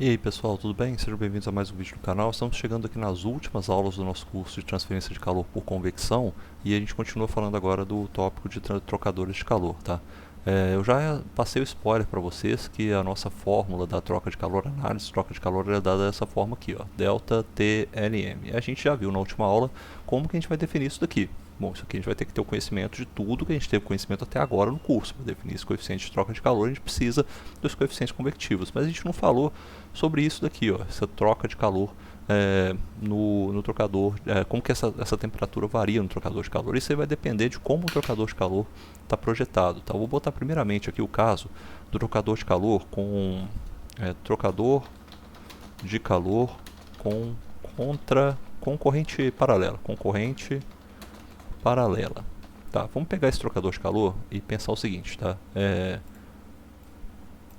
E aí pessoal, tudo bem? Sejam bem-vindos a mais um vídeo do canal. Estamos chegando aqui nas últimas aulas do nosso curso de transferência de calor por convecção e a gente continua falando agora do tópico de trocadores de calor, tá? Eu já passei o spoiler para vocês que a nossa fórmula da troca de calor, análise de troca de calor, é dada dessa forma aqui, ó, delta TLM. E a gente já viu na última aula como que a gente vai definir isso daqui. Bom, isso aqui a gente vai ter que ter o conhecimento de tudo que a gente teve conhecimento até agora no curso. Para definir esse coeficiente de troca de calor, a gente precisa dos coeficientes convectivos. Mas a gente não falou sobre isso daqui, ó, essa troca de calor no trocador, como que essa temperatura varia no trocador de calor. Isso aí vai depender de como o trocador de calor está projetado. Tá? Eu vou botar primeiramente aqui o caso do trocador de calor com trocador de calor com corrente paralela. Tá, vamos pegar esse trocador de calor e pensar o seguinte, tá?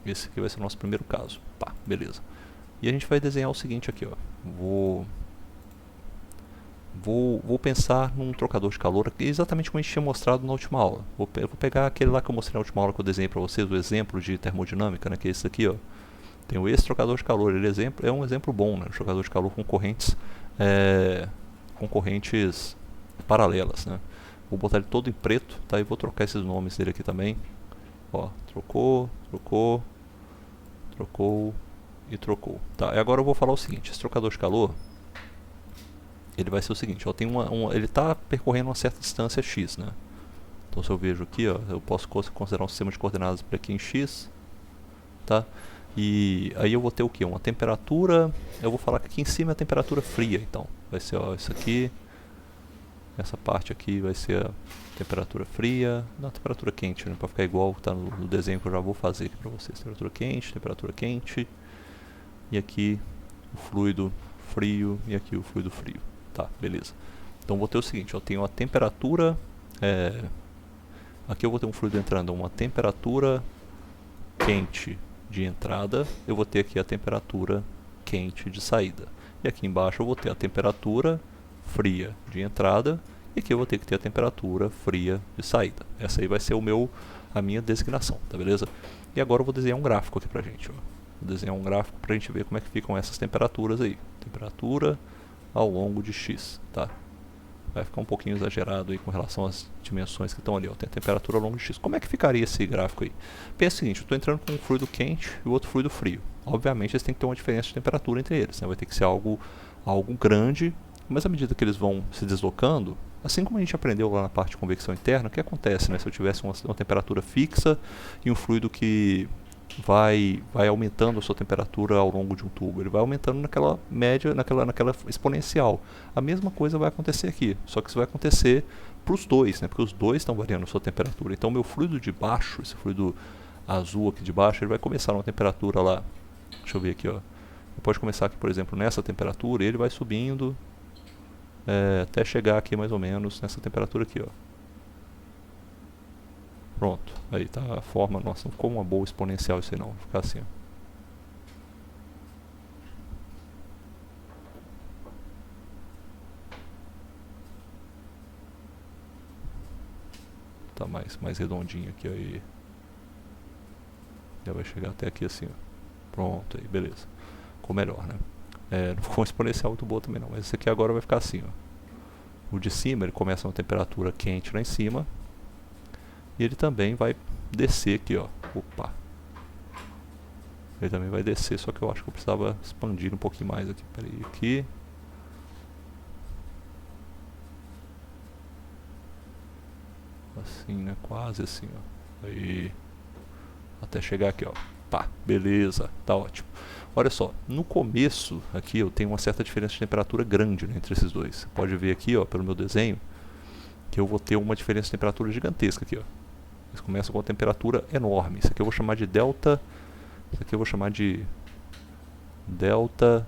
Esse aqui vai ser o nosso primeiro caso. Pá, beleza. E a gente vai desenhar o seguinte aqui, ó. Vou pensar num trocador de calor exatamente como a gente tinha mostrado na última aula. Vou pegar aquele lá que eu mostrei na última aula que eu desenhei para vocês, o exemplo de termodinâmica, né, que é esse aqui, ó. Tem esse trocador de calor, ele é um exemplo bom, né, trocador de calor com correntes paralelas, né. Vou botar ele todo em preto, tá? E vou trocar esses nomes dele aqui também. Ó, trocou e trocou. Tá, e agora eu vou falar o seguinte, esse trocador de calor, ele vai ser o seguinte, ó, tem ele está percorrendo uma certa distância x, né? Então se eu vejo aqui, ó, eu posso considerar um sistema de coordenadas por aqui em x, tá? E aí eu vou ter o que? Uma temperatura, eu vou falar que aqui em cima é a temperatura fria, então. Vai ser, ó, isso aqui, essa parte aqui vai ser a temperatura fria, não, temperatura quente, né, para ficar igual que está no desenho que eu já vou fazer aqui para vocês. Temperatura quente, e aqui o fluido frio, e aqui o fluido frio. Tá, beleza. Então vou ter o seguinte, eu tenho a temperatura, aqui eu vou ter um fluido entrando, uma temperatura quente de entrada, eu vou ter aqui a temperatura quente de saída. E aqui embaixo eu vou ter a temperatura fria de entrada, e aqui eu vou ter que ter a temperatura fria de saída. Essa aí vai ser a minha designação, tá beleza? E agora eu vou desenhar um gráfico aqui pra gente, ó. Vou desenhar um gráfico pra gente ver como é que ficam essas temperaturas aí. Temperatura ao longo de x, tá? Vai ficar um pouquinho exagerado aí com relação às dimensões que estão ali, ó. Tem a temperatura ao longo de x. Como é que ficaria esse gráfico aí? Pensa o seguinte, eu estou entrando com um fluido quente e o outro fluido frio. Obviamente eles têm que ter uma diferença de temperatura entre eles, né? Vai ter que ser algo grande, mas à medida que eles vão se deslocando, assim como a gente aprendeu lá na parte de convecção interna, o que acontece, né? Se eu tivesse uma temperatura fixa e um fluido que vai aumentando a sua temperatura ao longo de um tubo, ele vai aumentando naquela média, naquela exponencial. A mesma coisa vai acontecer aqui, só que isso vai acontecer para os dois, né? Porque os dois estão variando a sua temperatura. Então meu fluido de baixo, esse fluido azul aqui de baixo, ele vai começar numa temperatura lá, deixa eu ver aqui, ó. Ele pode começar aqui, por exemplo, nessa temperatura, e ele vai subindo até chegar aqui mais ou menos nessa temperatura aqui, ó. Pronto, aí tá a forma, nossa, não ficou uma boa exponencial isso aí não, vou ficar assim, ó. Tá mais redondinho aqui, aí. Já vai chegar até aqui assim, ó. Pronto, aí, beleza. Ficou melhor, né? Não ficou uma exponencial muito boa também não, mas esse aqui agora vai ficar assim, ó. O de cima, ele começa uma temperatura quente lá em cima, e ele também vai descer aqui, ó. Opa! Ele também vai descer, só que eu acho que eu precisava expandir um pouquinho mais aqui. Peraí, aqui. Assim, né? Quase assim, ó. Aí. Até chegar aqui, ó. Pá, beleza, tá ótimo. Olha só, no começo aqui eu tenho uma certa diferença de temperatura grande, né, entre esses dois. Você pode ver aqui, ó, pelo meu desenho, que eu vou ter uma diferença de temperatura gigantesca aqui, ó. Eles começam com uma temperatura enorme. Isso aqui eu vou chamar de delta. Isso aqui eu vou chamar de delta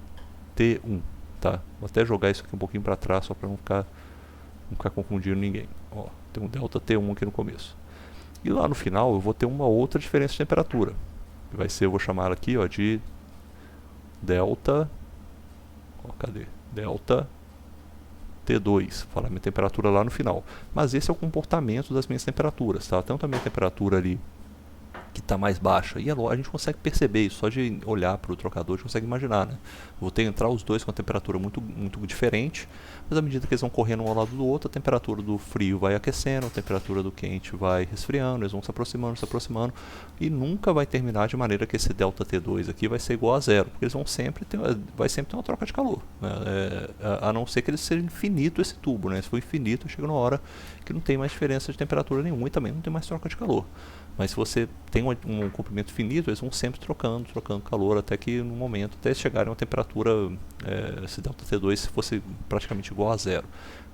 T1, tá? Vou até jogar isso aqui um pouquinho para trás só para não ficar confundindo ninguém. Ó, tem um delta T1 aqui no começo. E lá no final eu vou ter uma outra diferença de temperatura. Que vai ser, eu vou chamar aqui, ó, de delta. Ó, cadê? Delta T2, falar minha temperatura lá no final. Mas esse é o comportamento das minhas temperaturas, tá? Tanto a minha temperatura ali que está mais baixa. E a gente consegue perceber isso, só de olhar para o trocador, a gente consegue imaginar, né? Vou ter que entrar os dois com a temperatura muito diferente, mas à medida que eles vão correndo um ao lado do outro, a temperatura do frio vai aquecendo, a temperatura do quente vai resfriando, eles vão se aproximando, e nunca vai terminar de maneira que esse ΔT2 aqui vai ser igual a zero, porque eles vão vai sempre ter uma troca de calor, né? A não ser que ele seja infinito esse tubo, né? Se for infinito, chega uma hora que não tem mais diferença de temperatura nenhuma e também não tem mais troca de calor. Mas se você tem um comprimento finito, eles vão sempre trocando calor até que no momento, até chegarem a uma temperatura, se ΔT2 se fosse praticamente igual a zero.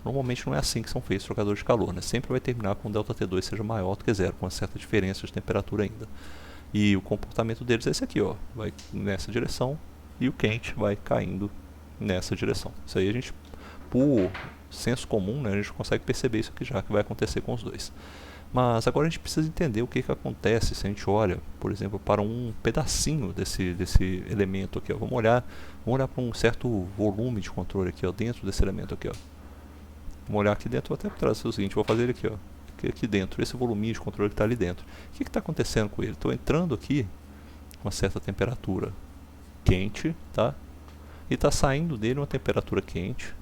Normalmente não é assim que são feitos os trocadores de calor, né? Sempre vai terminar com o ΔT2 seja maior do que zero, com uma certa diferença de temperatura ainda. E o comportamento deles é esse aqui, ó, vai nessa direção e o quente vai caindo nessa direção. Isso aí a gente, por senso comum, né, a gente consegue perceber isso aqui já, que vai acontecer com os dois. Mas agora a gente precisa entender o que acontece se a gente olha, por exemplo, para um pedacinho desse elemento aqui, ó. Vamos olhar para um certo volume de controle aqui, ó, dentro desse elemento aqui, ó. Vamos olhar aqui dentro, vou até trazer o seguinte, vou fazer ele aqui, ó, aqui dentro, esse voluminho de controle que está ali dentro. O que está acontecendo com ele? Estou entrando aqui com uma certa temperatura quente, tá? E está saindo dele uma temperatura quente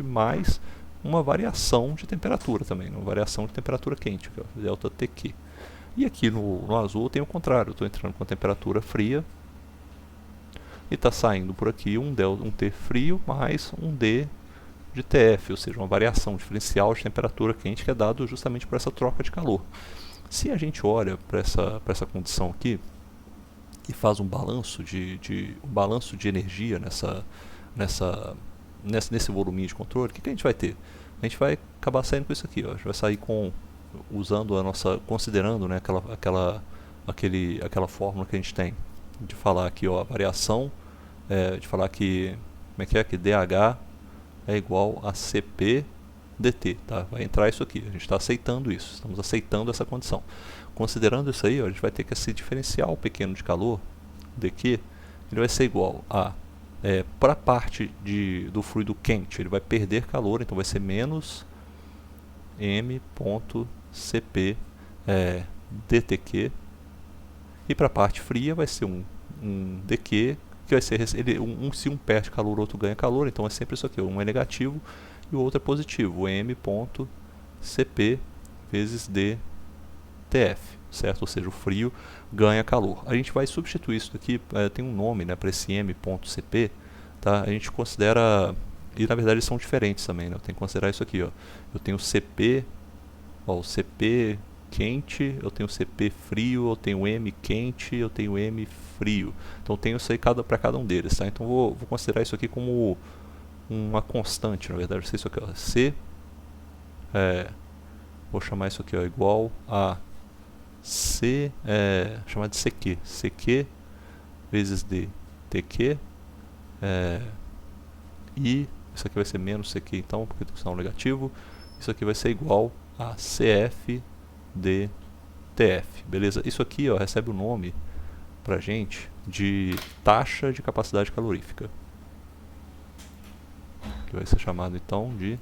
mais uma variação de temperatura também, uma variação de temperatura quente, que é o ΔTQ. E aqui no azul tem o contrário, estou entrando com a temperatura fria e está saindo por aqui um T frio mais um D de TF, ou seja, uma variação diferencial de temperatura quente que é dado justamente por essa troca de calor. Se a gente olha para essa condição aqui e faz um balanço de energia nesse voluminho de controle, o que a gente vai ter? A gente vai acabar saindo com isso aqui, ó. A gente vai sair considerando, né, aquela fórmula que a gente tem de falar aqui, ó, a variação, de falar que, como é que DH é igual a CP dt, tá? Vai entrar isso aqui, a gente está aceitando isso, estamos aceitando essa condição. Considerando isso aí, ó, a gente vai ter que esse diferencial pequeno de calor, dq, ele vai ser igual a, para a parte do fluido quente, ele vai perder calor, então vai ser menos m.cp dtq, e para a parte fria vai ser um dq, que vai ser, se um perde calor, o outro ganha calor, então é sempre isso aqui, um é negativo e o outro é positivo, m.cp vezes dtf, certo? Ou seja, o frio ganha calor. A gente vai substituir isso aqui, tem um nome, né, para esse m.cp, tá? A gente considera, e na verdade eles são diferentes também, né? Eu tenho que considerar isso aqui, ó. Eu tenho CP, ó, o CP quente, eu tenho CP frio, eu tenho M quente, eu tenho M frio. Então tenho isso aí para cada um deles, tá? Então vou considerar isso aqui como uma constante, na verdade. Isso aqui, ó, C, vou chamar isso aqui, ó, igual a C, chamar de CQ, CQ vezes D, TQ, e isso aqui vai ser menos CQ, então, porque tem que ser um negativo. Isso aqui vai ser igual a CF dTF, beleza? Isso aqui, ó, recebe o nome pra gente de taxa de capacidade calorífica, que vai ser chamado então de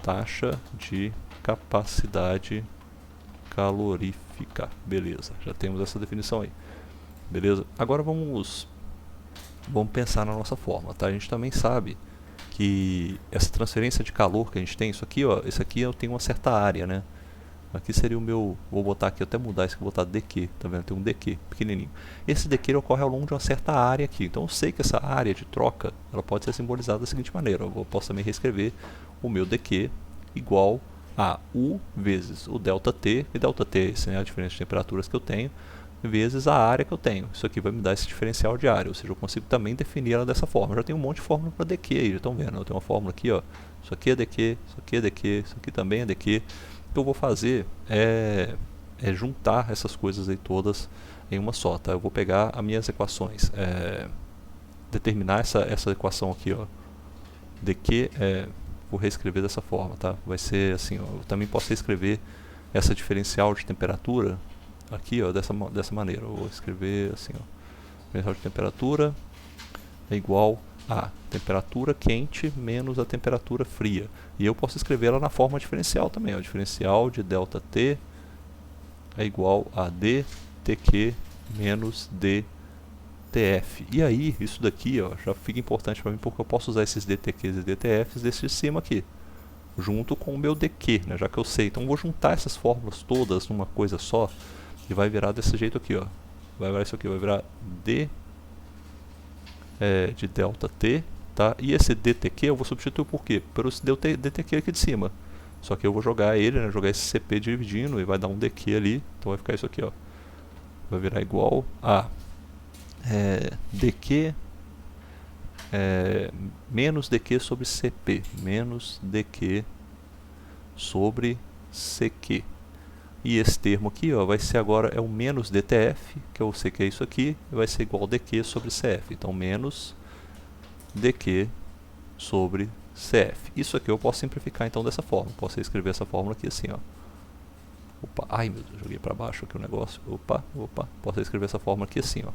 taxa de capacidade calorífica, beleza? Já temos essa definição aí, beleza? Agora vamos pensar na nossa fórmula, tá? A gente também sabe que essa transferência de calor que a gente tem, isso aqui, ó, esse aqui eu tenho uma certa área, né? Aqui seria o meu, vou botar aqui, até mudar isso, vou botar dq, tá vendo? Tem um dq pequenininho. Esse dq ocorre ao longo de uma certa área aqui, então eu sei que essa área de troca, ela pode ser simbolizada da seguinte maneira, eu posso também reescrever o meu dq igual a U vezes o ΔT, e ΔT é isso, né, a diferença de temperaturas que eu tenho, vezes a área que eu tenho. Isso aqui vai me dar esse diferencial de área, ou seja, eu consigo também definir ela dessa forma. Eu já tenho um monte de fórmula para dq aí, já estão vendo? Eu tenho uma fórmula aqui, ó, isso aqui é dq, isso aqui é dq, isso aqui também é dq. O que eu vou fazer é juntar essas coisas aí todas em uma só, tá? Eu vou pegar as minhas equações, determinar essa equação aqui, ó, dq, vou reescrever dessa forma, tá? Vai ser assim, ó, eu também posso reescrever essa diferencial de temperatura aqui, ó, dessa maneira. Eu vou escrever assim, ó, diferencial de temperatura é igual a temperatura quente menos a temperatura fria. E eu posso escrever ela na forma diferencial também, ó, diferencial de ΔT é igual a dTq menos dTf. E aí, isso daqui ó, já fica importante para mim, porque eu posso usar esses dTqs e dTfs desse de cima aqui, junto com o meu dq, né, já que eu sei. Então eu vou juntar essas fórmulas todas numa coisa só, e vai virar desse jeito aqui, ó. Vai virar isso aqui, vai virar d de delta t, tá? E esse dtq eu vou substituir por quê? Por esse dtq aqui de cima. Só que eu vou jogar ele, né, jogar esse cp dividindo, e vai dar um dq ali, então vai ficar isso aqui, ó. Vai virar igual a dq menos dq sobre cp, menos dq sobre cq. E esse termo aqui ó, vai ser agora é o menos dtf, que eu sei que é isso aqui, vai ser igual a dq sobre cf. Então, menos dq sobre cf. Isso aqui eu posso simplificar então dessa forma. Posso escrever essa fórmula aqui assim, ó. Opa, ai meu Deus, joguei para baixo aqui o negócio. Opa. Posso escrever essa fórmula aqui assim, ó.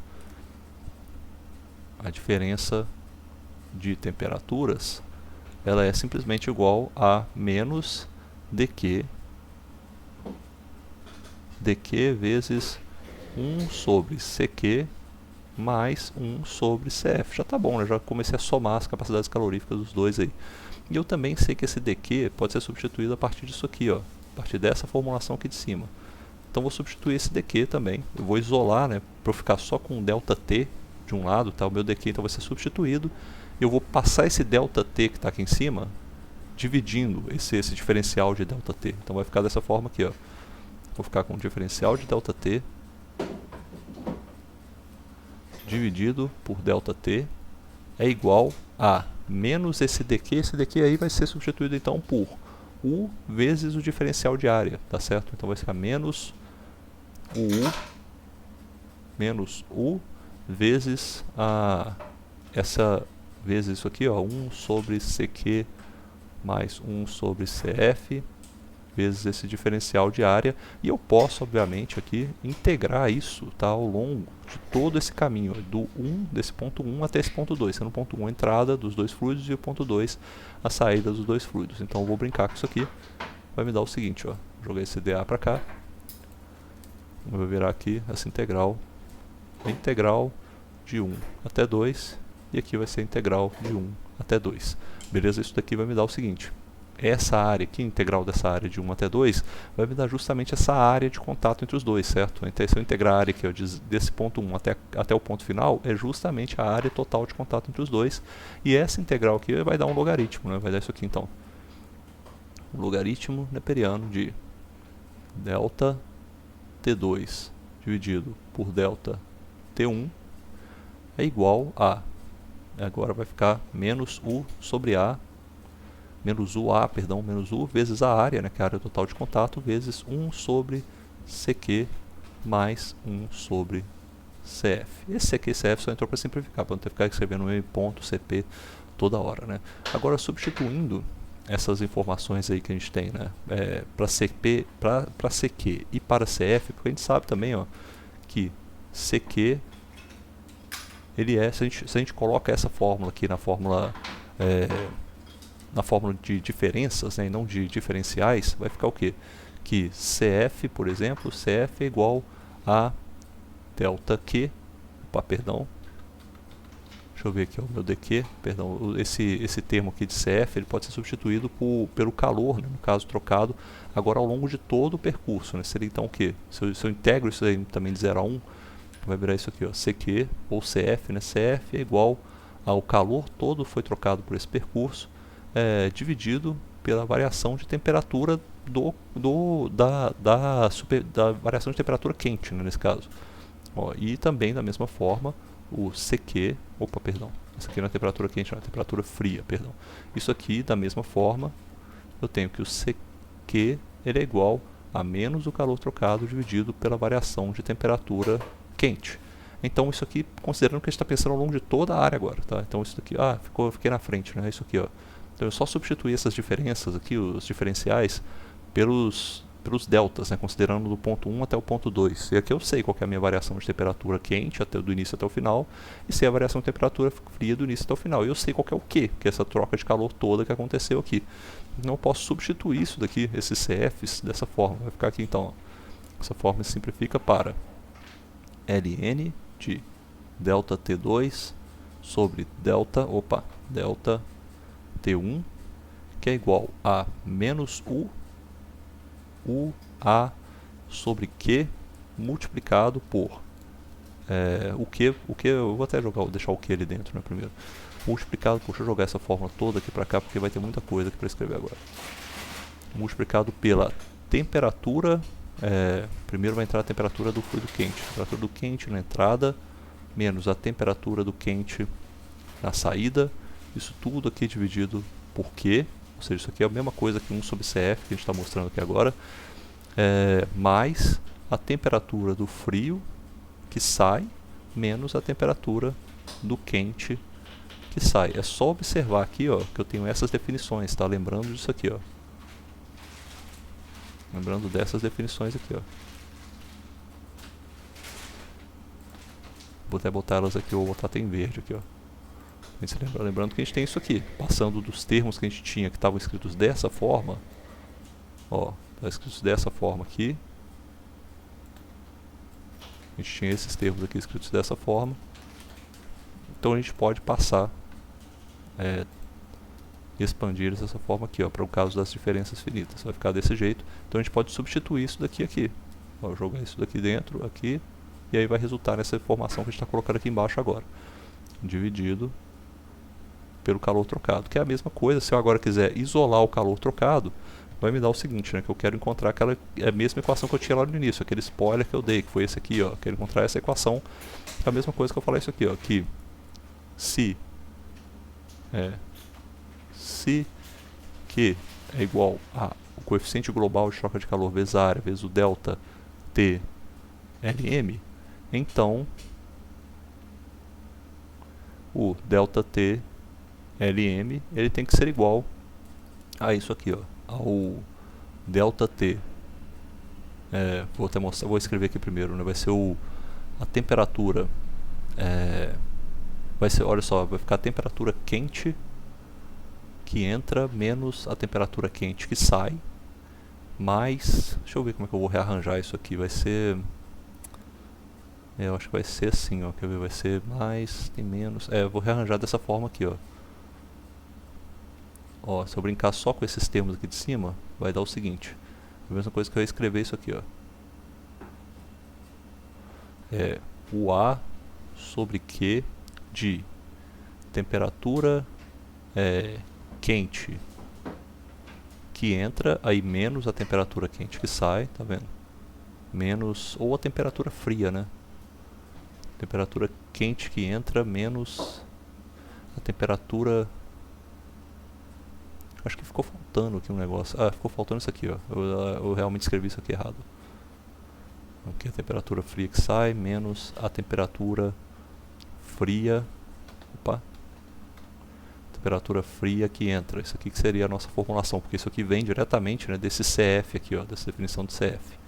A diferença de temperaturas, ela é simplesmente igual a menos dq vezes 1 sobre CQ mais 1 sobre CF. Já tá bom, né? Já comecei a somar as capacidades caloríficas dos dois aí. E eu também sei que esse dq pode ser substituído a partir disso aqui, ó, a partir dessa formulação aqui de cima. Então vou substituir esse dq também. Eu vou isolar, né, para eu ficar só com ΔT de um lado, tá? O meu dq então vai ser substituído. Eu vou passar esse ΔT que está aqui em cima, dividindo esse diferencial de ΔT. Então vai ficar dessa forma aqui, ó. Vou ficar com o diferencial de ΔT dividido por ΔT é igual a menos esse dq aí vai ser substituído então por U vezes o diferencial de área, tá certo? Então vai ficar menos U vezes vezes isso aqui, ó, 1 sobre CQ mais 1 sobre CF vezes esse diferencial de área, e eu posso obviamente aqui integrar isso, tá, ao longo de todo esse caminho, desse ponto 1 até esse ponto 2, sendo o ponto 1 a entrada dos dois fluidos e o ponto 2 a saída dos dois fluidos. Então eu vou brincar com isso aqui, vai me dar o seguinte, ó, jogar esse dA para cá, vai virar aqui essa integral, a integral de 1 até 2, e aqui vai ser a integral de 1 até 2. Beleza? Isso daqui vai me dar o seguinte, essa área aqui, integral dessa área de 1 até 2, vai me dar justamente essa área de contato entre os dois, certo? Então, se eu integrar a área aqui, ó, desse ponto 1 até o ponto final, é justamente a área total de contato entre os dois, e essa integral aqui vai dar um logaritmo, né? Vai dar isso aqui então. Um logaritmo neperiano de delta T2 dividido por delta T1 é igual a, agora vai ficar menos U sobre A, menos U vezes a área, né, que é a área total de contato, vezes 1 sobre CQ mais 1 sobre CF. Esse CQ e CF só entrou para simplificar, para não ter que ficar escrevendo M ponto CP toda hora, né. Agora, substituindo essas informações aí que a gente tem, né, para CQ e para CF, porque a gente sabe também, ó, que CQ, ele é, se a gente coloca essa fórmula aqui na fórmula de diferenças, né, e não de diferenciais, vai ficar o quê? Que CF, por exemplo, CF é igual a delta Q, deixa eu ver aqui o meu dq, perdão, esse termo aqui de CF, ele pode ser substituído pelo calor, né, no caso trocado, agora ao longo de todo o percurso, né, seria então o quê? Se eu integro isso aí também de 0 a 1, vai virar isso aqui, ó, CQ ou CF, né, CF é igual ao calor todo foi trocado por esse percurso, dividido pela variação de temperatura da variação de temperatura quente, né, nesse caso. Ó, e também da mesma forma o CQ, isso aqui não é temperatura quente, não é temperatura fria, perdão. Isso aqui da mesma forma eu tenho que o CQ ele é igual a menos o calor trocado dividido pela variação de temperatura quente. Então isso aqui, considerando que a gente está pensando ao longo de toda a área agora, tá? Então isso daqui, fiquei na frente, né? Isso aqui, ó. Então eu só substituir essas diferenças aqui, os diferenciais, pelos deltas, né, considerando do ponto 1 até o ponto 2. E aqui eu sei qual que é a minha variação de temperatura quente do início até o final, e sei a variação de temperatura fria do início até o final. E eu sei qual que é o Q, que é essa troca de calor toda que aconteceu aqui. Então eu posso substituir isso daqui, esses CFs, dessa forma. Vai ficar aqui então, ó, Essa forma simplifica para ln de delta T2 sobre delta T1, que é igual a menos U A sobre Q multiplicado por o que eu vou até deixar o que ali dentro, né, primeiro. Multiplicado por, deixa eu jogar essa fórmula toda aqui para cá, porque vai ter muita coisa aqui para escrever agora. Multiplicado pela temperatura, primeiro vai entrar a temperatura do fluido quente, a temperatura do quente na entrada, menos a temperatura do quente na saída, isso tudo aqui dividido por Q, ou seja, isso aqui é a mesma coisa que 1 sobre CF, que a gente está mostrando aqui agora, mais a temperatura do frio que sai, menos a temperatura do quente que sai. É só observar aqui, ó, que eu tenho essas definições, tá? Lembrando disso aqui, ó. Lembrando dessas definições aqui, ó. Vou até botar elas aqui, ou vou botar até em verde aqui, ó. Lembrando que a gente tem isso aqui, passando dos termos que a gente tinha, que estavam escritos dessa forma, ó, está escritos dessa forma aqui. A gente tinha esses termos aqui escritos dessa forma. Então a gente pode passar, expandir dessa forma aqui, ó, para o caso das diferenças finitas. Vai ficar desse jeito. Então a gente pode substituir isso daqui aqui. Ó, jogar isso daqui dentro, aqui, e aí vai resultar nessa informação que a gente está colocando aqui embaixo agora. Dividido pelo calor trocado, que é a mesma coisa. Se eu agora quiser isolar o calor trocado, vai me dar o seguinte, né, que eu quero encontrar aquela a mesma equação que eu tinha lá no início, aquele spoiler que eu dei, que foi esse aqui, ó. Quero encontrar essa equação, que é a mesma coisa que eu falar isso aqui, ó, que se Q é igual a o coeficiente global de troca de calor vezes a área vezes o delta T Lm, então o delta T Lm ele tem que ser igual a isso aqui, ó, ao delta T. Vou até mostrar, vou escrever aqui primeiro, né? Vai ser a temperatura, vai ser, olha só, vai ficar a temperatura quente que entra menos a temperatura quente que sai, mais, deixa eu ver como é que eu vou rearranjar isso aqui, vai ser, eu acho que vai ser assim, ó, quer ver, vai ser mais, tem menos, eu vou rearranjar dessa forma aqui, ó. Ó, se eu brincar só com esses termos aqui de cima, vai dar o seguinte, a mesma coisa que eu ia escrever isso aqui, ó. O A sobre Q de temperatura quente que entra, aí menos a temperatura quente que sai, tá vendo? Menos, ou a temperatura fria, né? Temperatura quente que entra, menos a temperatura... Acho que ficou faltando aqui um negócio. Ah, ficou faltando isso aqui, ó. Eu realmente escrevi isso aqui errado. Aqui a temperatura fria que sai, menos a temperatura fria... Opa! Temperatura fria que entra. Isso aqui que seria a nossa formulação, porque isso aqui vem diretamente, né, desse CF aqui, ó, dessa definição de CF.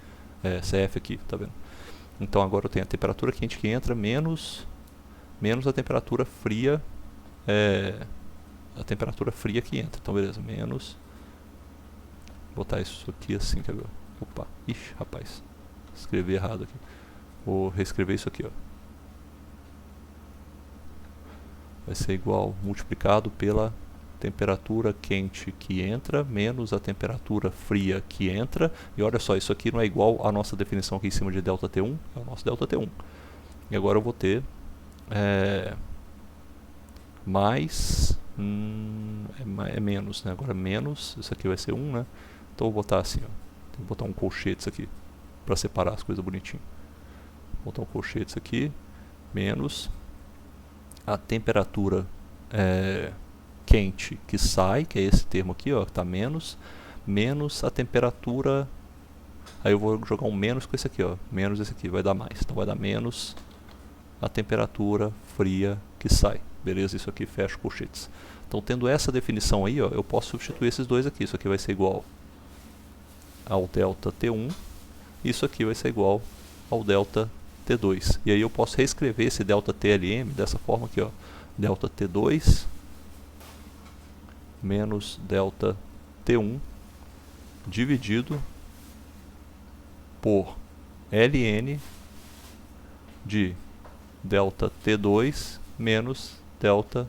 CF aqui, tá vendo? Então agora eu tenho a temperatura quente que entra menos a temperatura fria, a temperatura fria que entra. Então beleza, menos, vou botar isso aqui assim, quer ver? Opa, ixi, rapaz, escrevi errado aqui. Vou reescrever isso aqui, ó. Vai ser igual, multiplicado pela temperatura quente que entra, menos a temperatura fria que entra. E olha só, isso aqui não é igual à nossa definição aqui em cima de delta T1, é o nosso delta T1. E agora eu vou ter mais, é menos, né? Agora menos, isso aqui vai ser 1, né? Então eu vou botar assim, ó. Tem que botar um colchetes aqui, para separar as coisas bonitinho. Vou botar um colchetes aqui, menos a temperatura quente que sai, que é esse termo aqui, ó, que está menos a temperatura, aí eu vou jogar um menos com esse aqui, ó, menos esse aqui, vai dar mais, então vai dar menos a temperatura fria que sai, beleza? Isso aqui fecha colchetes. Então tendo essa definição aí, ó, eu posso substituir esses dois aqui, isso aqui vai ser igual ao delta T1, isso aqui vai ser igual ao delta T2. E aí eu posso reescrever esse delta TLM dessa forma aqui, ó. Delta T2 menos delta T1 dividido por ln de delta T2 menos delta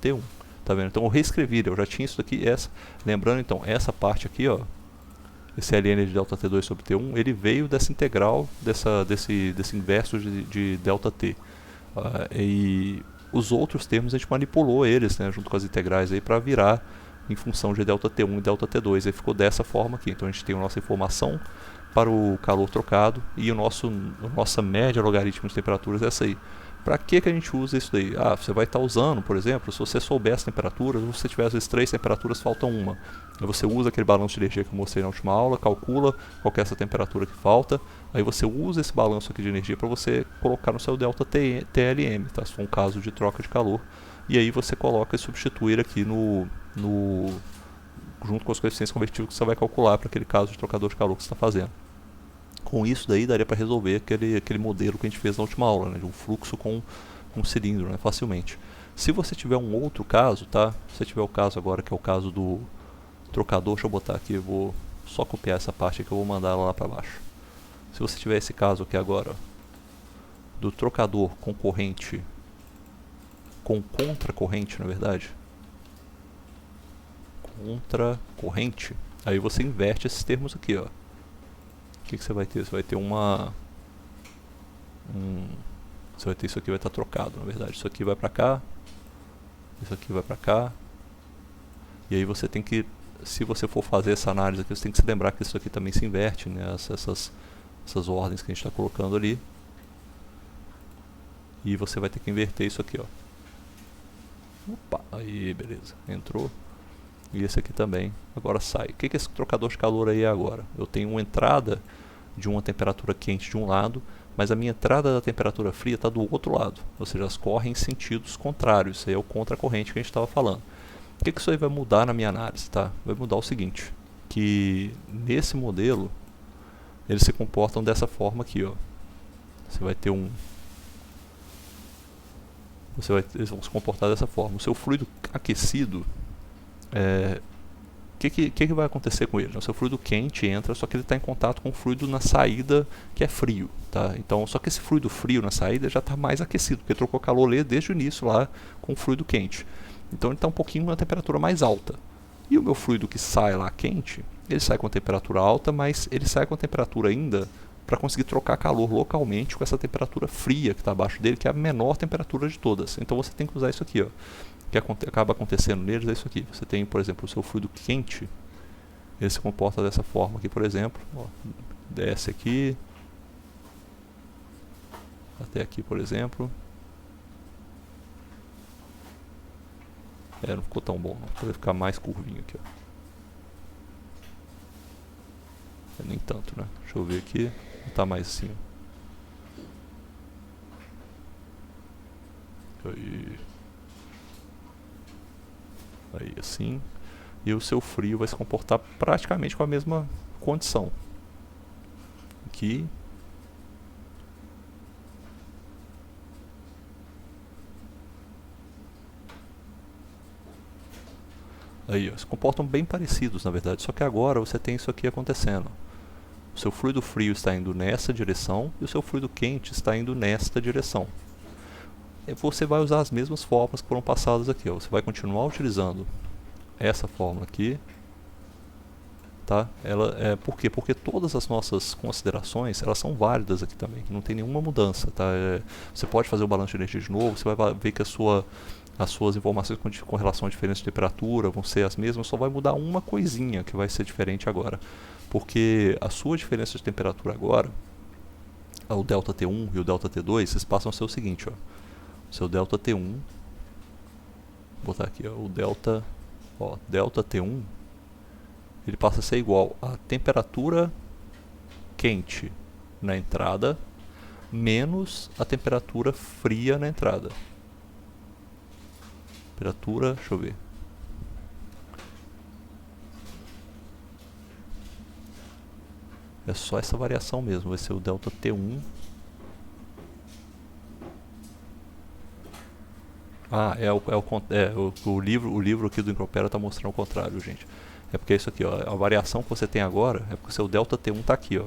T1. Tá vendo? Então eu reescrevi, eu já tinha isso aqui, lembrando então, essa parte aqui, ó, esse ln de delta T2 sobre T1, ele veio dessa integral, desse inverso de delta T. E os outros termos a gente manipulou eles, né, junto com as integrais aí, para virar em função de delta T1 e delta T2. Aí ficou dessa forma aqui. Então a gente tem a nossa informação para o calor trocado e a nossa média logarítmica de temperaturas é essa aí. Para que a gente usa isso daí? Você vai estar usando, por exemplo, se você souber as temperaturas, se você tiver às vezes 3 temperaturas, falta uma. Aí você usa aquele balanço de energia que eu mostrei na última aula, calcula qual que é essa temperatura que falta, aí você usa esse balanço aqui de energia para você colocar no seu delta TLM, tá? Se for um caso de troca de calor. E aí você coloca e substituir aqui junto com os coeficientes convertíveis que você vai calcular para aquele caso de trocador de calor que você está fazendo. Com isso daí daria para resolver aquele modelo que a gente fez na última aula, né, de um fluxo com um cilindro, né, facilmente. Se você tiver um outro caso, tá? Se você tiver o caso agora que é o caso do trocador, deixa eu botar aqui, eu vou só copiar essa parte aqui, eu vou mandar ela lá para baixo. Se você tiver esse caso aqui agora, do trocador com corrente, com contracorrente, na verdade, contracorrente, aí você inverte esses termos aqui, ó. O que você vai ter? Você vai ter você vai ter isso aqui, vai estar trocado, na verdade. Isso aqui vai para cá, isso aqui vai para cá. E aí você tem que, se você for fazer essa análise aqui, você tem que se lembrar que isso aqui também se inverte, né? Essas ordens que a gente está colocando ali. E você vai ter que inverter isso aqui, ó. Opa, aí beleza, entrou. E esse aqui também, agora sai. O que esse trocador de calor aí é agora? Eu tenho uma entrada de uma temperatura quente de um lado, mas a minha entrada da temperatura fria está do outro lado. Ou seja, elas correm em sentidos contrários. Isso aí é o contracorrente que a gente estava falando. O que isso aí vai mudar na minha análise? Tá? Vai mudar o seguinte, que nesse modelo, eles se comportam dessa forma aqui, ó. Você vai ter eles vão se comportar dessa forma. O seu fluido aquecido, o que vai acontecer com ele? O seu fluido quente entra, só que ele está em contato com o fluido na saída que é frio, tá? Então, só que esse fluido frio na saída já está mais aquecido, porque trocou calor desde o início lá com o fluido quente. Então ele está um pouquinho na temperatura mais alta. E o meu fluido que sai lá quente, ele sai com a temperatura alta, mas ele sai com a temperatura ainda para conseguir trocar calor localmente com essa temperatura fria que está abaixo dele, que é a menor temperatura de todas. Então você tem que usar isso aqui, ó. O que acaba acontecendo neles é isso aqui. Você tem, por exemplo, o seu fluido quente, ele se comporta dessa forma aqui, por exemplo. Ó, desce aqui, até aqui, por exemplo. Não ficou tão bom, não. Pode ficar mais curvinho aqui, ó. Nem tanto, né? Deixa eu ver aqui. Tá mais assim. Aí assim. E o seu frio vai se comportar praticamente com a mesma condição. Aqui. Aí, ó, se comportam bem parecidos, na verdade. Só que agora você tem isso aqui acontecendo. O seu fluido frio está indo nessa direção e o seu fluido quente está indo nesta direção. E você vai usar as mesmas fórmulas que foram passadas aqui, ó. Você vai continuar utilizando essa fórmula aqui, tá? Por quê? Porque todas as nossas considerações, elas são válidas aqui também, não tem nenhuma mudança, tá? Você pode fazer o balanço de energia de novo, você vai ver que as suas informações com relação à diferença de temperatura vão ser as mesmas, só vai mudar uma coisinha que vai ser diferente agora. Porque a sua diferença de temperatura agora, o delta T1 e o delta T2, vocês passam a ser o seguinte, ó. O seu delta T1, vou botar aqui, ó, o delta T1, ele passa a ser igual a temperatura quente na entrada menos a temperatura fria na entrada. Temperatura, deixa eu ver. É só essa variação mesmo, vai ser o delta T1. O livro aqui do Impropera está mostrando o contrário, gente. É porque é isso aqui, ó, a variação que você tem agora é porque o seu delta T1 está aqui, ó.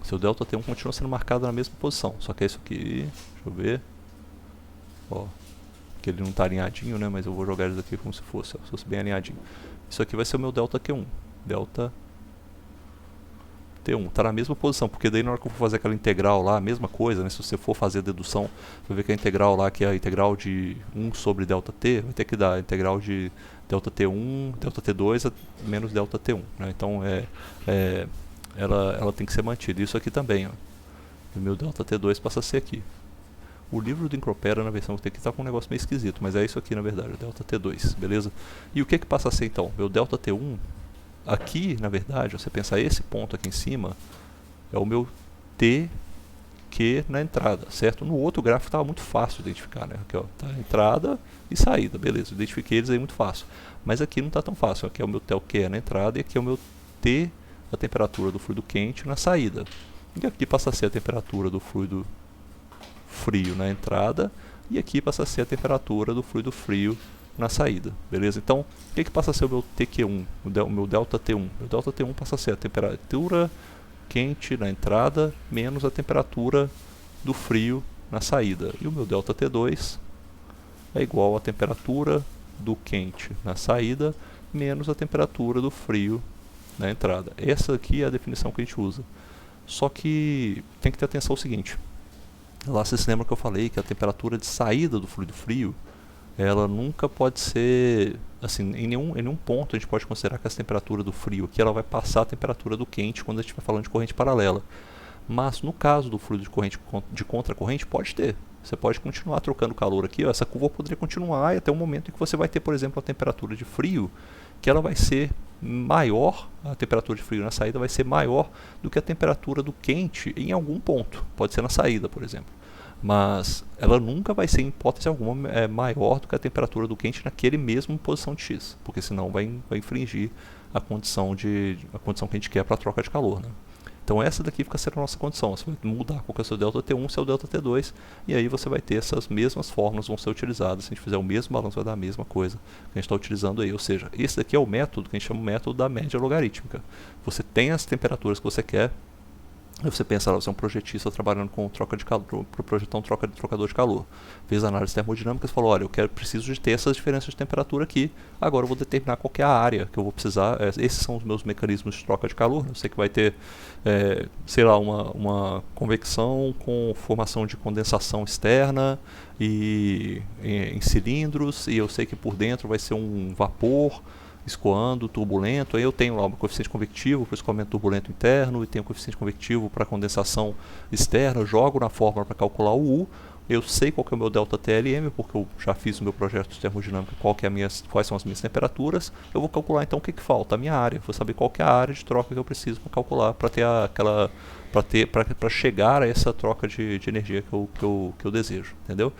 Seu ΔT1 continua sendo marcado na mesma posição, só que é isso aqui, deixa eu ver, ó, que ele não está alinhadinho, né, mas eu vou jogar isso aqui como se fosse bem alinhadinho. Isso aqui vai ser o meu ΔT1, ΔT1, está na mesma posição, porque daí na hora que eu for fazer aquela integral lá, a mesma coisa, né, se você for fazer a dedução, vai ver que a integral lá, que é a integral de 1 sobre ΔT, vai ter que dar a integral de ΔT1, ΔT2 menos ΔT1, né, então ela tem que ser mantida. Isso aqui também, ó, o meu ΔT2 passa a ser aqui. O livro do Encropera, na versão que tem aqui, está com um negócio meio esquisito, mas é isso aqui na verdade, o ΔT2, beleza? E o que que passa a ser então? Meu ΔT1, aqui na verdade, você pensar esse ponto aqui em cima, é o meu TQ na entrada, certo? No outro gráfico estava muito fácil de identificar, né? Aqui ó, tá entrada e saída, beleza, eu identifiquei eles aí muito fácil. Mas aqui não está tão fácil, aqui é o meu TQ na entrada e aqui é o meu T, a temperatura do fluido quente na saída. E aqui passa a ser a temperatura do fluido frio na entrada e aqui passa a ser a temperatura do fluido frio na saída, beleza? Então, o que passa a ser o meu TQ1, o meu ΔT1? O ΔT1 passa a ser a temperatura quente na entrada menos a temperatura do frio na saída. E o meu ΔT2 é igual à temperatura do quente na saída menos a temperatura do frio na entrada. Essa aqui é a definição que a gente usa. Só que tem que ter atenção ao seguinte. Lá você se lembra que eu falei que a temperatura de saída do fluido frio, ela nunca pode ser, assim, em nenhum ponto a gente pode considerar que essa temperatura do frio aqui ela vai passar a temperatura do quente quando a gente vai falando de corrente paralela. Mas no caso do fluido de corrente de contracorrente, pode ter. Você pode continuar trocando calor aqui, ó, essa curva poderia continuar e até o momento em que você vai ter, por exemplo, a temperatura de frio, que ela vai ser maior, a temperatura de frio na saída vai ser maior do que a temperatura do quente em algum ponto, pode ser na saída, por exemplo. Mas ela nunca vai ser, em hipótese alguma, maior do que a temperatura do quente naquele mesmo posição de X, porque senão vai infringir a condição que a gente quer para a troca de calor, né? Então essa daqui fica sendo a nossa condição, você vai mudar qual que é o seu ΔT1, seu ΔT2, e aí você vai ter essas mesmas fórmulas vão ser utilizadas, se a gente fizer o mesmo balanço vai dar a mesma coisa que a gente está utilizando aí, ou seja, esse daqui é o método que a gente chama de método da média logarítmica. Você tem as temperaturas que você quer, aí você pensa lá, você é um projetista trabalhando com troca de calor, para projetar um trocador de calor. Fez análise termodinâmica e falou, olha, preciso de ter essas diferenças de temperatura aqui, agora eu vou determinar qual que é a área que eu vou precisar, esses são os meus mecanismos de troca de calor, eu sei que vai ter, sei lá, uma convecção com formação de condensação externa e em cilindros, e eu sei que por dentro vai ser um vapor escoando, turbulento, aí eu tenho lá um coeficiente convectivo para o escoamento turbulento interno e tenho um coeficiente convectivo para a condensação externa, eu jogo na fórmula para calcular o U, eu sei qual que é o meu ΔTLM, porque eu já fiz o meu projeto de termodinâmica, quais são as minhas temperaturas, eu vou calcular então o que falta, a minha área, vou saber qual que é a área de troca que eu preciso para calcular, para ter para chegar a essa troca de energia que eu desejo, entendeu?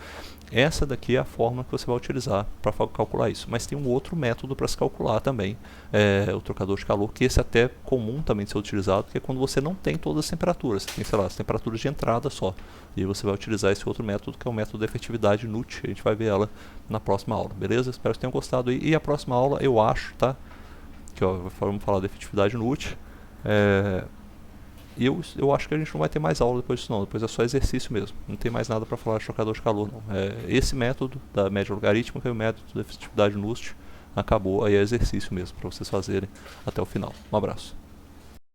Essa daqui é a fórmula que você vai utilizar para calcular isso. Mas tem um outro método para se calcular também, o trocador de calor, que esse é até comum também de ser utilizado, que é quando você não tem todas as temperaturas. Você tem, sei lá, as temperaturas de entrada só. E aí você vai utilizar esse outro método, que é o método da efetividade NUT. A gente vai ver ela na próxima aula, beleza? Espero que tenham gostado aí. E a próxima aula, eu acho, tá? Que ó, vamos falar da efetividade NUT. E eu acho que a gente não vai ter mais aula depois disso não, depois é só exercício mesmo, não tem mais nada para falar de trocador de calor não. Esse método da média logarítmica e o método da efetividade NUST acabou, aí é exercício mesmo para vocês fazerem até o final. Um abraço.